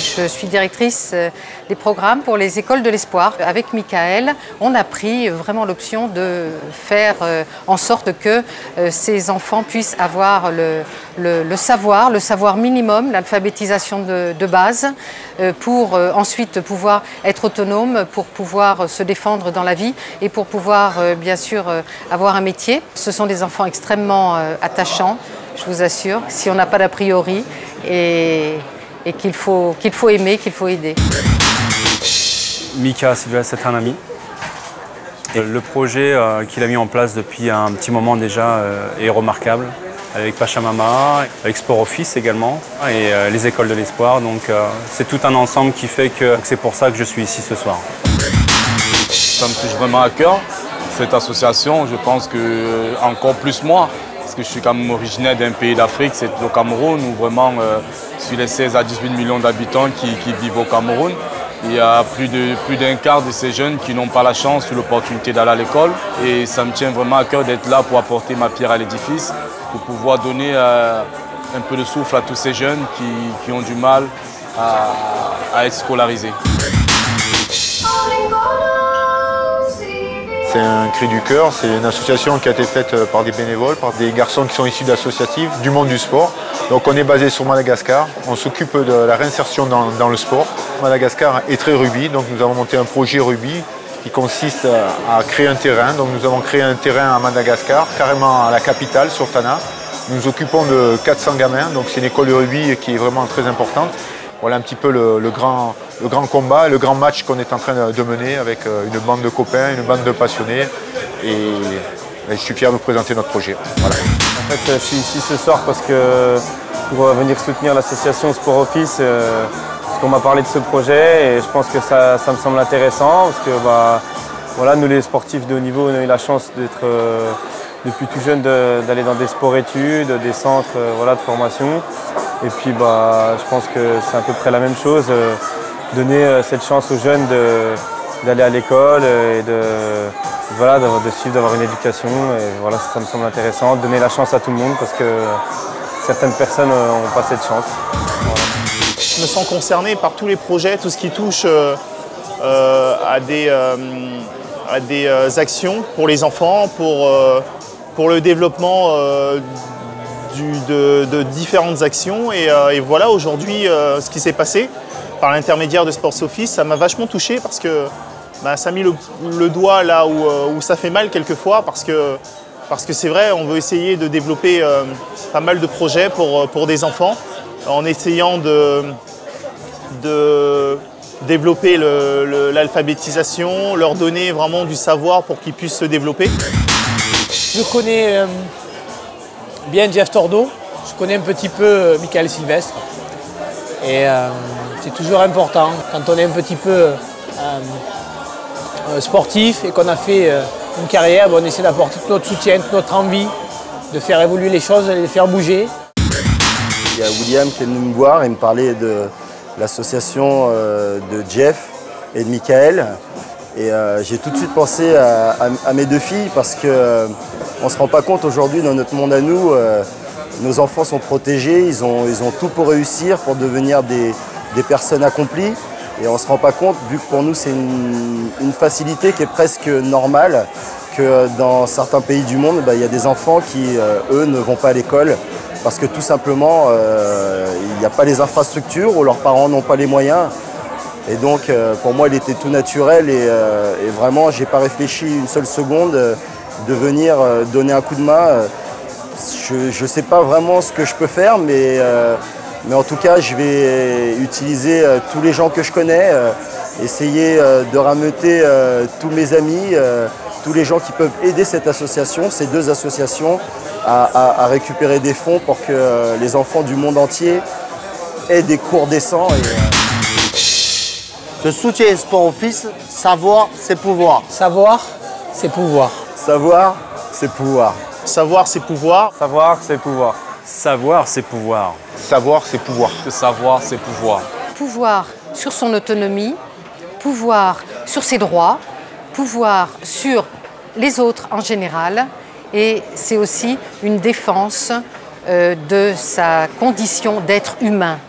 Je suis directrice des programmes pour les écoles de l'espoir. Avec Michael, on a pris vraiment l'option de faire en sorte que ces enfants puissent avoir le savoir minimum, l'alphabétisation de base, pour ensuite pouvoir être autonome, pour pouvoir se défendre dans la vie et pour pouvoir bien sûr avoir un métier. Ce sont des enfants extrêmement attachants, je vous assure, si on n'a pas d'a priori et qu'il faut aimer, qu'il faut aider. Mika, c'est un ami. Et le projet qu'il a mis en place depuis un petit moment déjà est remarquable. Avec Pachamama, avec Sport Office également, et les écoles de l'espoir. Donc c'est tout un ensemble qui fait que c'est pour ça que je suis ici ce soir. Ça me touche vraiment à cœur, cette association. Je pense que encore plus moi, parce que je suis quand même originaire d'un pays d'Afrique, c'est le Cameroun, où vraiment sur les 16 à 18 millions d'habitants qui vivent au Cameroun, il y a plus d'un quart de ces jeunes qui n'ont pas la chance ou l'opportunité d'aller à l'école. Et ça me tient vraiment à cœur d'être là pour apporter ma pierre à l'édifice, pour pouvoir donner un peu de souffle à tous ces jeunes qui ont du mal à être scolarisés. C'est un cri du cœur, c'est une association qui a été faite par des bénévoles, par des garçons qui sont issus d'associatifs, du monde du sport. Donc on est basé sur Madagascar, on s'occupe de la réinsertion dans le sport. Madagascar est très rugby, donc nous avons monté un projet rugby qui consiste à créer un terrain. Donc nous avons créé un terrain à Madagascar, carrément à la capitale, sur Tana. Nous nous occupons de 400 gamins, donc c'est une école de rugby qui est vraiment très importante. Voilà un petit peu le grand combat, le grand match qu'on est en train de mener avec une bande de copains, une bande de passionnés. Et je suis fier de vous présenter notre projet. Voilà. En fait, je suis ici ce soir parce que pour venir soutenir l'association Sport Office, parce qu'on m'a parlé de ce projet et je pense que ça me semble intéressant parce que voilà, nous les sportifs de haut niveau, on a eu la chance d'être depuis tout jeune d'aller dans des sports-études, des centres de formation. Et puis je pense que c'est à peu près la même chose, donner cette chance aux jeunes d'aller à l'école et de suivre, d'avoir une éducation. Et voilà, ça me semble intéressant, donner la chance à tout le monde parce que certaines personnes n'ont pas cette chance. Voilà. Je me sens concerné par tous les projets, tout ce qui touche à des actions pour les enfants, pour le développement de différentes actions. Et voilà, aujourd'hui, ce qui s'est passé par l'intermédiaire de Sport Office, ça m'a vachement touché parce que ça a mis le doigt là où ça fait mal quelquefois, parce que c'est vrai, on veut essayer de développer pas mal de projets pour des enfants, en essayant de développer l'alphabétisation, leur donner vraiment du savoir pour qu'ils puissent se développer. Je connais bien Jeff Tordo, je connais un petit peu Michael Sylvestre. Et c'est toujours important, quand on est un petit peu sportif et qu'on a fait une carrière, on essaie d'apporter tout notre soutien, toute notre envie de faire évoluer les choses, de les faire bouger. Il y a William qui est venu me voir et me parler de l'association de Jeff et de Michael. Et j'ai tout de suite pensé à mes deux filles parce qu'on ne se rend pas compte aujourd'hui dans notre monde à nous, nos enfants sont protégés, ils ont tout pour réussir, pour devenir des personnes accomplies. Et on ne se rend pas compte, vu que pour nous c'est une facilité qui est presque normale, que dans certains pays du monde, il y a des enfants qui, eux, ne vont pas à l'école parce que tout simplement, il n'y a pas les infrastructures ou leurs parents n'ont pas les moyens. Et donc, pour moi, il était tout naturel et vraiment, je n'ai pas réfléchi une seule seconde de venir donner un coup de main. Je ne sais pas vraiment ce que je peux faire, mais en tout cas, je vais utiliser tous les gens que je connais, essayer de rameuter tous mes amis, tous les gens qui peuvent aider cette association, ces deux associations, à récupérer des fonds pour que les enfants du monde entier aient des cours décents. Je soutiens Sport Office, savoir, c'est pouvoir. Savoir, c'est pouvoir. Savoir, c'est pouvoir. Savoir, c'est pouvoir. Savoir, c'est pouvoir. Savoir, c'est pouvoir. Savoir, c'est pouvoir. Savoir, c'est pouvoir. Pouvoir sur son autonomie, pouvoir sur ses droits, pouvoir sur les autres en général. Et c'est aussi une défense de sa condition d'être humain.